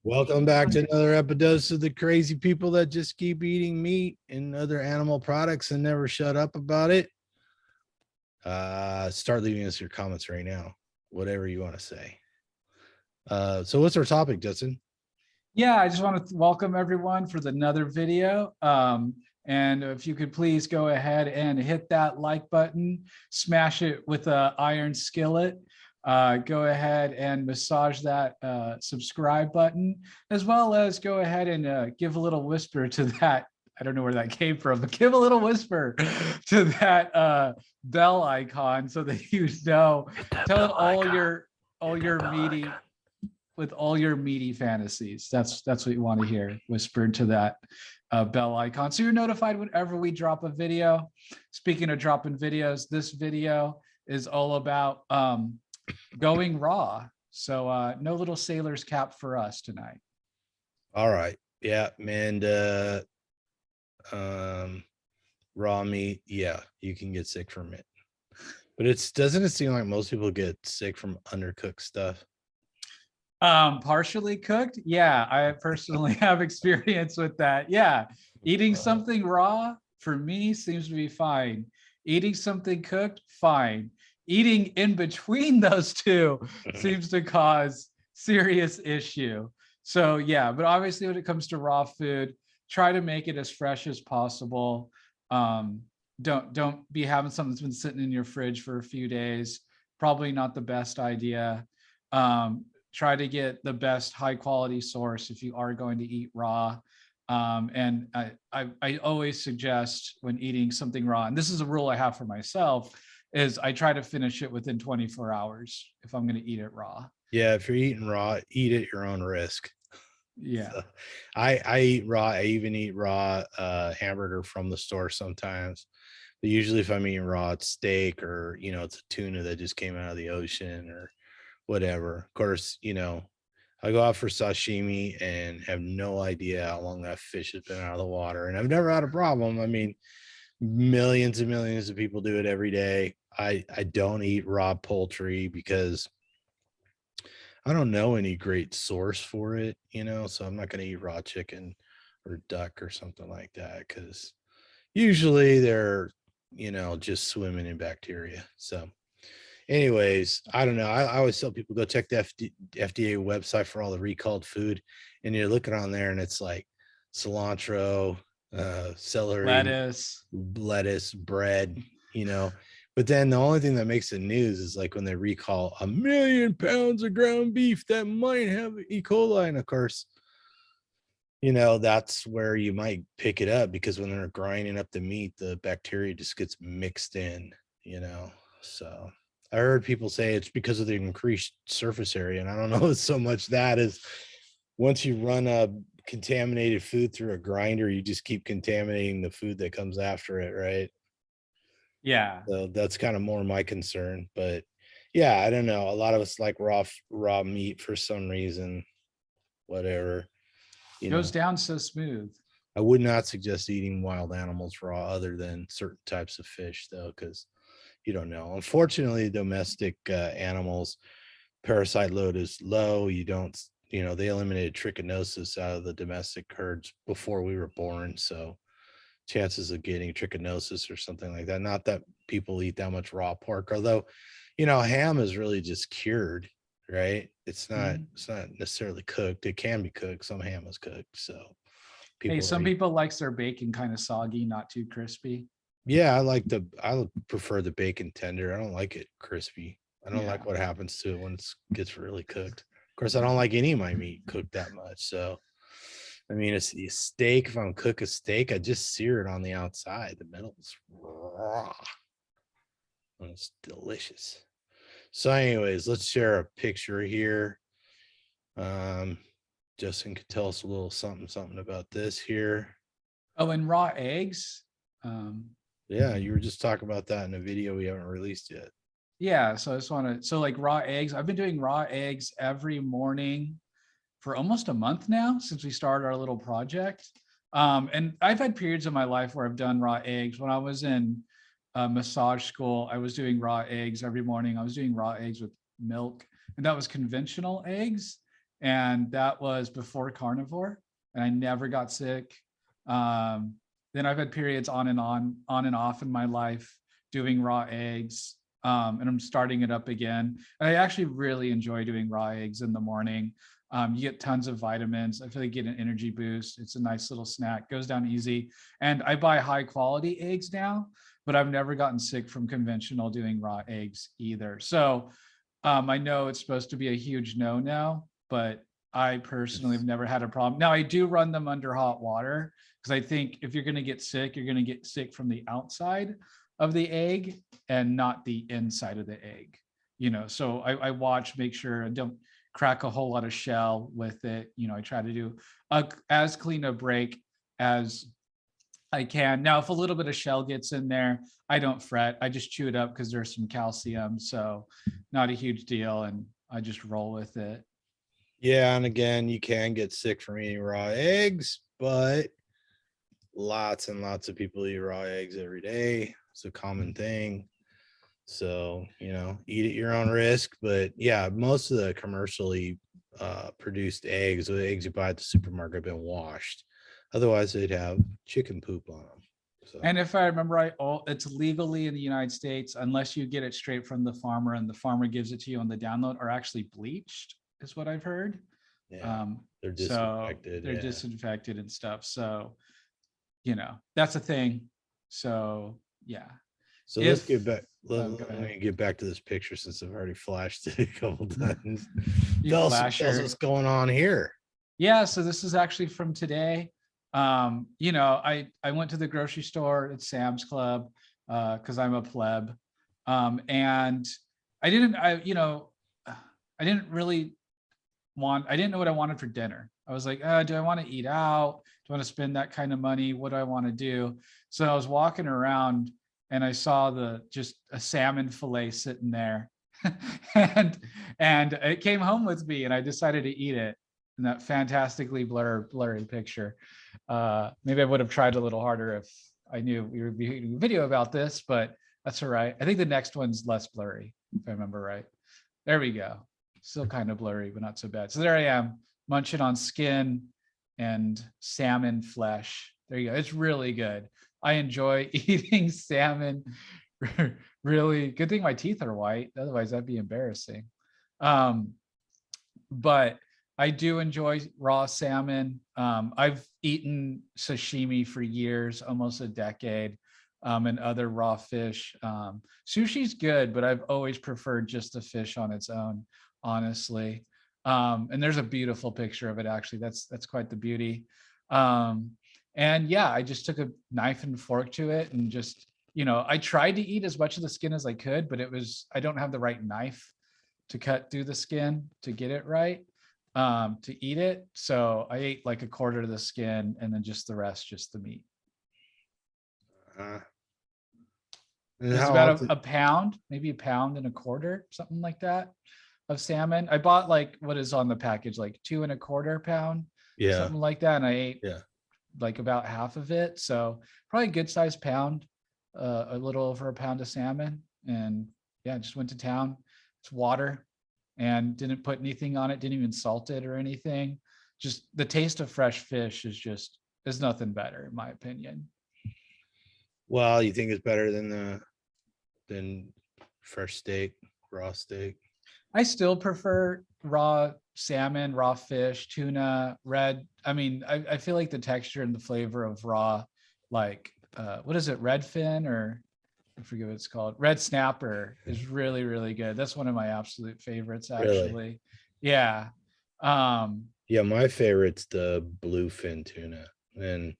Welcome back to another Epidose of the crazy people that just keep eating meat and other animal products and never shut up about it. Start leaving us your comments right now, whatever you want to say. So what's our topic, Justin? Yeah, I just want to welcome everyone for another video. And if you could please go ahead and hit that like button, smash it with an iron skillet. Go ahead and massage that subscribe button, as well as go ahead and give a little whisper to that. I don't know where that came from, but give a little whisper to that bell icon so that you know. Tell it all your meaty with all your meaty fantasies. That's what you want to hear whispered to that bell icon, so you're notified whenever we drop a video. Speaking of dropping videos, this video is all about going raw. So no little sailor's cap for us tonight. All right. Yeah, man. Raw meat, yeah, you can get sick from it. But doesn't it seem like most people get sick from undercooked stuff? Partially cooked. Yeah, I personally have experience with that. Yeah, eating something raw for me seems to be fine. Eating something cooked, fine. Eating in between those two seems to cause serious issue. So yeah, but obviously when it comes to raw food, try to make it as fresh as possible. Don't be having something that's been sitting in your fridge for a few days. Probably not the best idea. Try to get the best high quality source if you are going to eat raw. And I always suggest when eating something raw, and this is a rule I have for myself, is I try to finish it within 24 hours if I'm going to eat it raw. Yeah, if you're eating raw, eat at your own risk. Yeah. So, I eat raw. I even eat raw hamburger from the store sometimes. But usually if I'm eating raw, it's steak or, it's a tuna that just came out of the ocean or whatever. Of course, I go out for sashimi and have no idea how long that fish has been out of the water. And I've never had a problem. I mean, millions and millions of people do it every day. I don't eat raw poultry because I don't know any great source for it, so I'm not going to eat raw chicken or duck or something like that because usually they're, just swimming in bacteria. So, anyways, I don't know. I always tell people go check the FDA website for all the recalled food, and you're looking on there, and it's like cilantro, celery, lettuce, bread, But then the only thing that makes the news is like when they recall 1 million pounds of ground beef that might have E. coli, and of course, that's where you might pick it up because when they're grinding up the meat, the bacteria just gets mixed in, So I heard people say it's because of the increased surface area, and I don't know so much that is once you run a contaminated food through a grinder, you just keep contaminating the food that comes after it, right? Yeah. So that's kind of more my concern. But yeah, I don't know. A lot of us like raw meat for some reason, whatever. Goes down so smooth. I would not suggest eating wild animals raw other than certain types of fish, though, because you don't know. Unfortunately, domestic animals, parasite load is low. You don't, they eliminated trichinosis out of the domestic herds before we were born. So chances of getting trichinosis or something like that, not that people eat that much raw pork, although, ham is really just cured, right? It's not necessarily cooked. It can be cooked. Some ham is cooked. So some people likes their bacon kind of soggy, not too crispy. Yeah, I prefer the bacon tender. I don't like it crispy. I don't like what happens to it when it gets really cooked. Of course, I don't like any of my meat cooked that much. So, I mean, it's a steak. If I'm cook a steak, I just sear it on the outside. The middle is raw. And it's delicious. So, anyways, let's share a picture here. Justin could tell us a little something about this here. Oh, and raw eggs. Yeah, you were just talking about that in a video we haven't released yet. Yeah, so I just want to, like raw eggs. I've been doing raw eggs every morning for almost a month now since we started our little project. And I've had periods of my life where I've done raw eggs. When I was in massage school, I was doing raw eggs every morning. I was doing raw eggs with milk, and that was conventional eggs. And that was before carnivore, and I never got sick. Then I've had periods on and off in my life doing raw eggs. And I'm starting it up again. And I actually really enjoy doing raw eggs in the morning. You get tons of vitamins. I feel like you get an energy boost. It's a nice little snack, goes down easy. And I buy high quality eggs now, but I've never gotten sick from conventional doing raw eggs either. So I know it's supposed to be a huge no-no, but I personally have never had a problem. Now I do run them under hot water because I think if you're going to get sick, you're going to get sick from the outside of the egg and not the inside of the egg. So I watch, make sure I don't crack a whole lot of shell with it. I try to do as clean a break as I can. Now, if a little bit of shell gets in there, I don't fret. I just chew it up because there's some calcium. So not a huge deal. And I just roll with it. Yeah. And again, you can get sick from eating raw eggs, but lots and lots of people eat raw eggs every day. It's a common thing. So, eat at your own risk. But yeah, most of the commercially produced eggs, the eggs you buy at the supermarket, have been washed. Otherwise, they'd have chicken poop on them. So. And if I remember right, it's legally in the United States, unless you get it straight from the farmer and the farmer gives it to you on the download, are actually bleached, is what I've heard. Yeah, they're disinfected. They're disinfected and stuff. So, that's a thing. So, yeah. So let's get back. Let me get back to this picture since I've already flashed it a couple times. Tell us what's going on here. Yeah, so this is actually from today. I went to the grocery store at Sam's Club because I'm a pleb, and I didn't know what I wanted for dinner. I was like, do I want to eat out? Do I want to spend that kind of money? What do I want to do? So I was walking around and I saw just a salmon fillet sitting there, and it came home with me, and I decided to eat it in that fantastically blurry picture. Maybe I would have tried a little harder if I knew we were doing a video about this, but that's all right. I think the next one's less blurry, if I remember right. There we go. Still kind of blurry, but not so bad. So there I am, munching on skin and salmon flesh. There you go. It's really good. I enjoy eating salmon. Really good thing my teeth are white. Otherwise, that'd be embarrassing. But I do enjoy raw salmon. I've eaten sashimi for years, almost a decade, and other raw fish. Sushi's good, but I've always preferred just the fish on its own, honestly. And there's a beautiful picture of it, actually. That's quite the beauty. And yeah, I just took a knife and fork to it and just, I tried to eat as much of the skin as I could, but I don't have the right knife to cut through the skin to get it right, to eat it. So I ate like a quarter of the skin and then just the rest, just the meat. It's about a pound, maybe a pound and a quarter, something like that, of salmon. I bought like what is on the package, like 2.25 pounds, something like that. And I ate like about half of it. So probably a good sized pound, a little over a pound of salmon. And yeah, just went to town. It's water and didn't put anything on it. Didn't even salt it or anything. Just the taste of fresh fish is nothing better, in my opinion. Well, you think it's better than fresh steak, raw steak? I still prefer raw salmon, raw fish, tuna, red. I mean, I feel like the texture and the flavor of raw, like, what is it? Redfin, or I forget what it's called. Red snapper is really, really good. That's one of my absolute favorites, actually. Really? Yeah. Yeah, my favorite's the bluefin tuna. And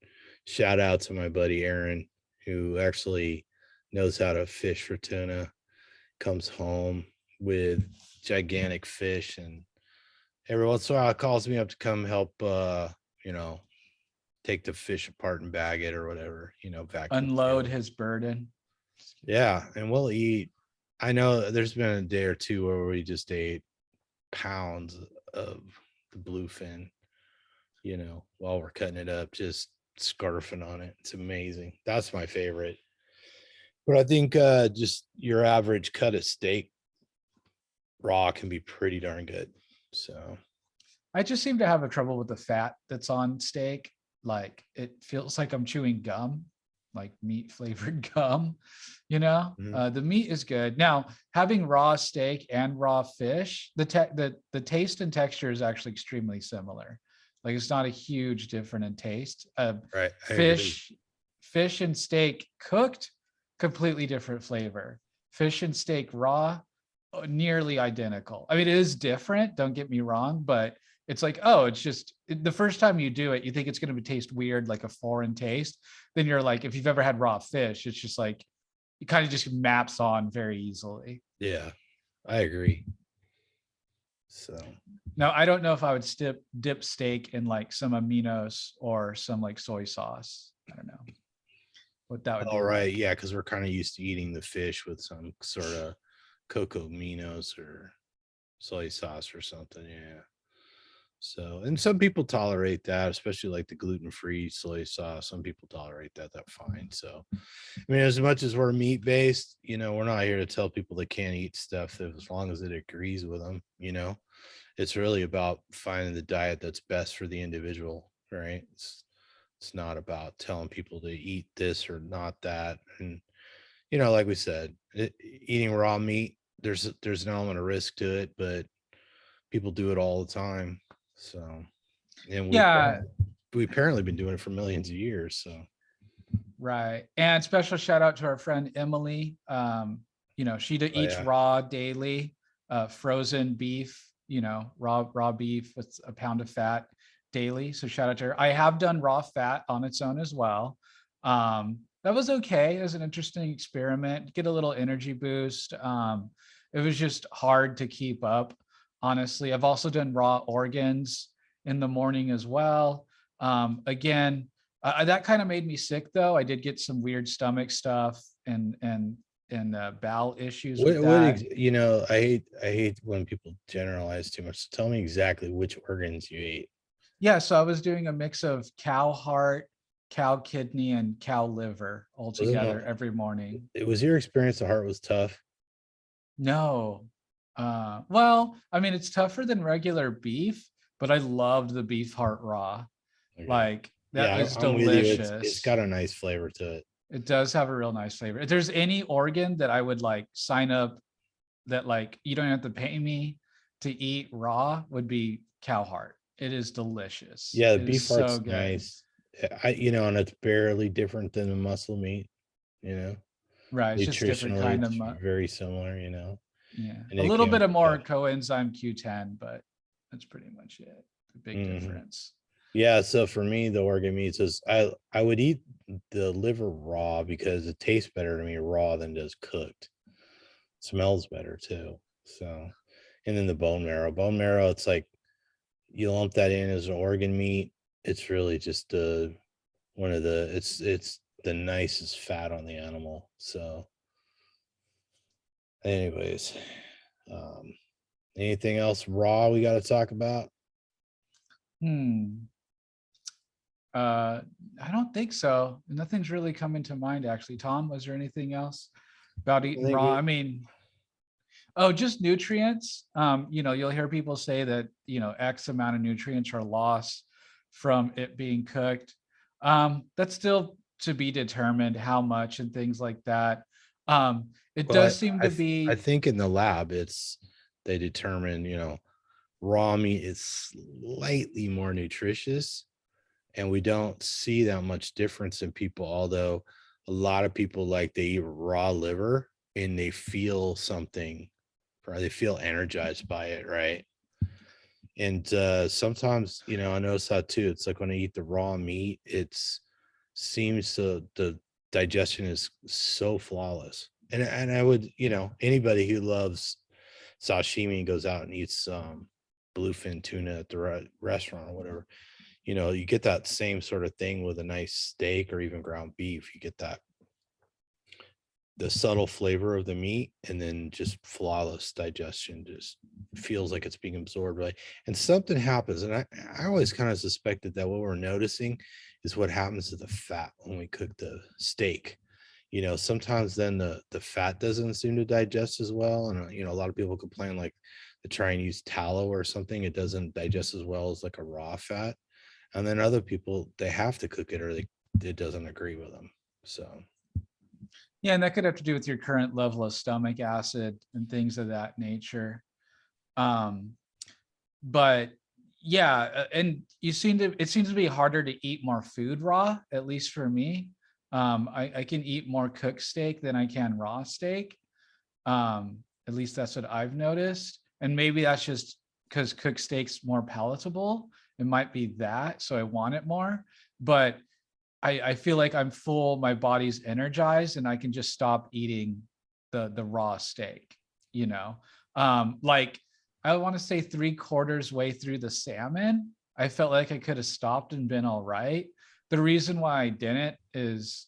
shout out to my buddy Aaron, who actually knows how to fish for tuna. Comes home with gigantic fish, and every once in a while calls me up to come help take the fish apart and bag it or whatever, vacuum unload his burden. Yeah, and we'll eat. I know there's been a day or two where we just ate pounds of the bluefin, while we're cutting it up, just scarfing on it. It's amazing. That's my favorite. But I think just your average cut of steak raw can be pretty darn good. So I just seem to have a trouble with the fat that's on steak. Like it feels like I'm chewing gum, like meat flavored gum. Mhm. The meat is good. Now, having raw steak and raw fish, the taste and texture is actually extremely similar. Like it's not a huge difference in taste. Right, I agree. Fish, fish and steak cooked, completely different flavor. Fish and steak raw, nearly identical. I mean, it is different. Don't get me wrong, but it's like, oh, it's just the first time you do it, you think it's going to taste weird, like a foreign taste. Then you're like, if you've ever had raw fish, it's just like it kind of just maps on very easily. Yeah, I agree. So, Now, I don't know if I would dip steak in like some aminos or some like soy sauce. I don't know what that would all be right, like. yeah, because we're kind of used to eating the fish with some sort of cocoa minos or soy sauce or something. Yeah. So, and some people tolerate that, especially like the gluten-free soy sauce. Some people tolerate that. That's fine. So, I mean, as much as we're meat based, we're not here to tell people they can't eat stuff that, as long as it agrees with them. It's really about finding the diet that's best for the individual, right? It's not about telling people to eat this or not that. And like we said, eating raw meat, there's an element of risk to it, but people do it all the time. So, and Yeah, we apparently been doing it for millions of years. So, right. And special shout out to our friend Emily. She oh eats yeah, raw daily, frozen beef, raw beef with a pound of fat daily. So shout out to her. I have done raw fat on its own as well. That was okay. It was an interesting experiment. Get a little energy boost. It was just hard to keep up, honestly. I've also done raw organs in the morning as well. Again, that kind of made me sick though. I did get some weird stomach stuff and bowel issues with that. I hate when people generalize too much. So tell me exactly which organs you ate. Yeah, so I was doing a mix of cow heart, cow kidney, and cow liver all Wasn't together every morning. it was your experience? The heart was tough. No. Well, I mean, it's tougher than regular beef, but I loved the beef heart raw. Okay. Like that Yeah, was I'm with you. It's delicious. got a nice flavor to it. It does have a real nice flavor. If there's any organ that I would like sign up that like you don't have to pay me to eat raw would be cow heart. It is delicious. Yeah, the It is beef so heart's good. nice. And it's barely different than the muscle meat. You know, Right. It's just different nutritionally, kind it's of very similar. yeah. And A it little can. bit of Yeah. more coenzyme Q10, but that's pretty much it. The big Mhm. difference. Yeah. So for me, the organ meats is I would eat the liver raw because it tastes better to me raw than it does cooked. Smells better too. So, and then the bone marrow. Bone marrow, it's like you lump that in as an organ meat. It's really just one of the it's the nicest fat on the animal. So, anyways, um, anything else raw we got to talk about? Hmm. Uh, I don't think so. Nothing's really coming to mind actually. Tom, was there anything else about I eating think raw? we I mean, oh, just nutrients. You'll hear people say that, X amount of nutrients are lost from it being cooked. That's still to be determined how much and things like that. It well, does seem to I be, think in the lab they determine raw meat is slightly more nutritious, and we don't see that much difference in people. Although a lot of people like they eat raw liver and they feel something, or they feel energized by it, right? And sometimes, I notice that too. It's like when I eat the raw meat, it's seems to the digestion is so flawless. And I would, anybody who loves sashimi and goes out and eats bluefin tuna at the restaurant or whatever, you get that same sort of thing with a nice steak or even ground beef. You get that the subtle flavor of the meat and then just flawless digestion, just feels like it's being absorbed right. And something happens, and I always kind of suspected that what we're noticing is what happens to the fat when we cook the steak. Sometimes then the fat doesn't seem to digest as well, and a lot of people complain like that try and use tallow or something. It doesn't digest as well as like a raw fat. And then other people, they have to cook it or it doesn't agree with them. So Yeah, and that could have to do with your current level of stomach acid and things of that nature. Um, but yeah, and it seems to be harder to eat more food raw, at least for me. I can eat more cooked steak than I can raw steak. At least that's what I've noticed. And maybe that's just because cooked steak's more palatable. It might be that, so I want it more. But I feel like I'm full, my body's energized, and I can just stop eating the raw steak, you know. Like I want to say 3/4 way through the salmon, I felt like I could have stopped and been all right. The reason why I didn't is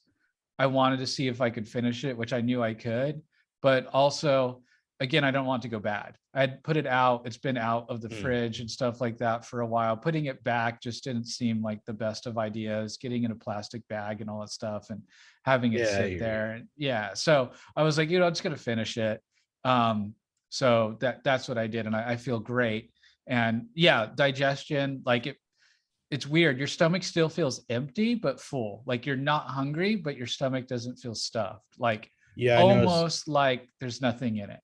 I wanted to see if I could finish it, which I knew I could, but also, again, I don't want to go bad. I'd put it out. It's been out of the fridge and stuff like that for a while. Putting it back just didn't seem like the best of ideas, getting in a plastic bag and all that stuff and having it yeah, I sit hear you. there. Yeah. So I was like, I'm just going to finish it. So that's what I did. And I feel great. And yeah, digestion, like it's weird. Your stomach still feels empty, but full. Like you're not hungry, but your stomach doesn't feel stuffed. Like Yeah, I noticed. almost like there's nothing in it.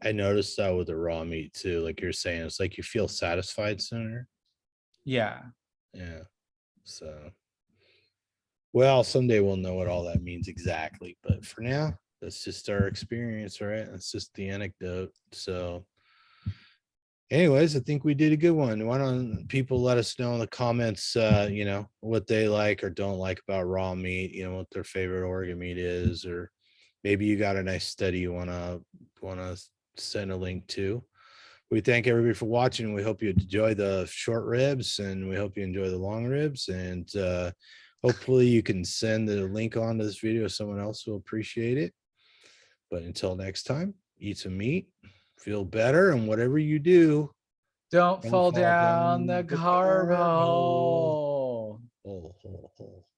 I noticed that with the raw meat too. Like you're saying, it's like you feel satisfied sooner. Yeah. Yeah. So, well, someday we'll know what all that means exactly. But for now, that's just our experience, right? That's just the anecdote. So, anyways, I think we did a good one. Why don't people let us know in the comments, what they like or don't like about raw meat, what their favorite organ meat is, or maybe you got a nice study you wanna send a link to. We thank everybody for watching. We hope you enjoy the short ribs and we hope you enjoy the long ribs. And hopefully you can send the link on to this video. Someone else will appreciate it. But until next time, eat some meat, feel better, and whatever you do, Don't don't fall fall down the down the carb carb hole. hole. Hole, hole, hole.